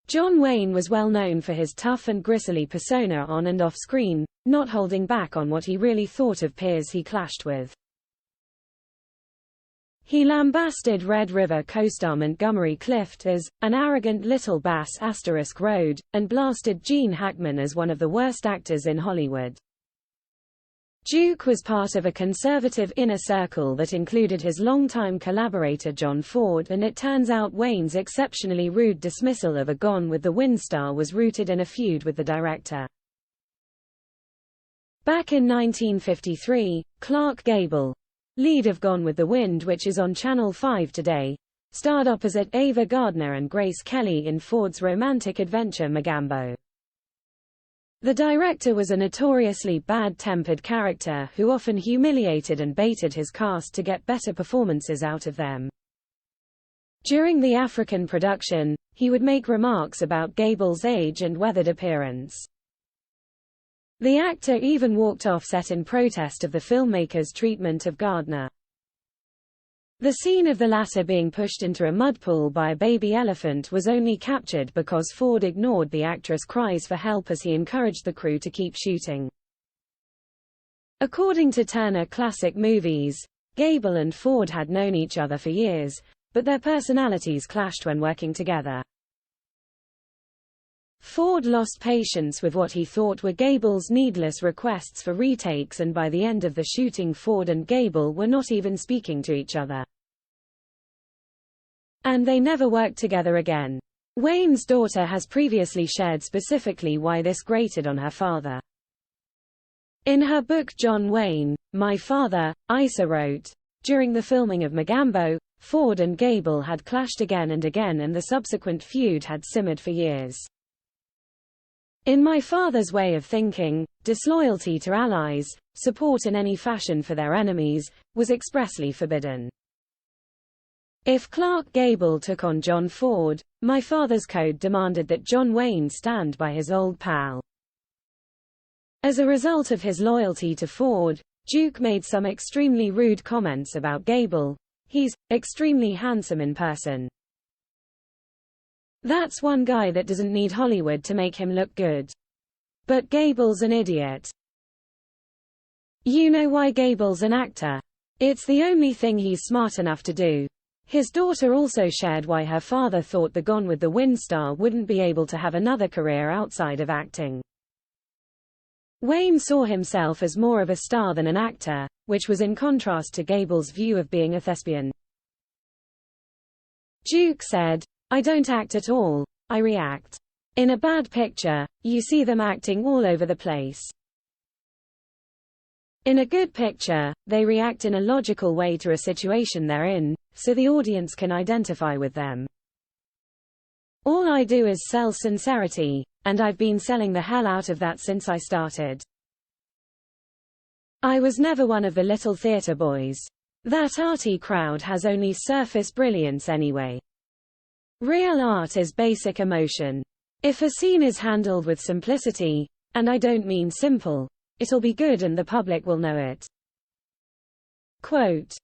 John Wayne was well known for his tough and gristly persona on and off screen, not holding back on what he really thought of peers he clashed with. He lambasted Red River co-star Montgomery Clift as an arrogant little bass *road, and blasted Gene Hackman as one of the worst actors in Hollywood. Duke was part of a conservative inner circle that included his longtime collaborator John Ford, and it turns out Wayne's exceptionally rude dismissal of a Gone with the Wind star was rooted in a feud with the director. Back in 1953, Clark Gable, lead of Gone with the Wind, which is on Channel 5 today, starred opposite Ava Gardner and Grace Kelly in Ford's romantic adventure Mogambo. The director was a notoriously bad-tempered character who often humiliated and baited his cast to get better performances out of them. During the African production, he would make remarks about Gable's age and weathered appearance. The actor even walked off set in protest of the filmmaker's treatment of Gardner. The scene of the latter being pushed into a mud pool by a baby elephant was only captured because Ford ignored the actress' cries for help as he encouraged the crew to keep shooting. According to Turner Classic Movies, Gable and Ford had known each other for years, but their personalities clashed when working together. Ford lost patience with what he thought were Gable's needless requests for retakes, and by the end of the shooting Ford and Gable were not even speaking to each other. And they never worked together again. Wayne's daughter has previously shared specifically why this grated on her father. In her book John Wayne, My Father, Isa wrote, "During the filming of Mogambo, Ford and Gable had clashed again and again, and the subsequent feud had simmered for years. In my father's way of thinking, disloyalty to allies, support in any fashion for their enemies, was expressly forbidden. If Clark Gable took on John Ford, my father's code demanded that John Wayne stand by his old pal. As a result of his loyalty to Ford, Duke made some extremely rude comments about Gable. He's extremely handsome in person. That's one guy that doesn't need Hollywood to make him look good. But Gable's an idiot. You know why Gable's an actor? It's the only thing he's smart enough to do." His daughter also shared why her father thought the Gone with the Wind star wouldn't be able to have another career outside of acting. Wayne saw himself as more of a star than an actor, which was in contrast to Gable's view of being a thespian. Duke said, "I don't act at all, I react. In a bad picture, you see them acting all over the place. In a good picture, they react in a logical way to a situation they're in, so the audience can identify with them. All I do is sell sincerity, and I've been selling the hell out of that since I started. I was never one of the little theater boys. That arty crowd has only surface brilliance anyway. Real art is basic emotion. If a scene is handled with simplicity, and I don't mean simple, it'll be good and the public will know it." Quote,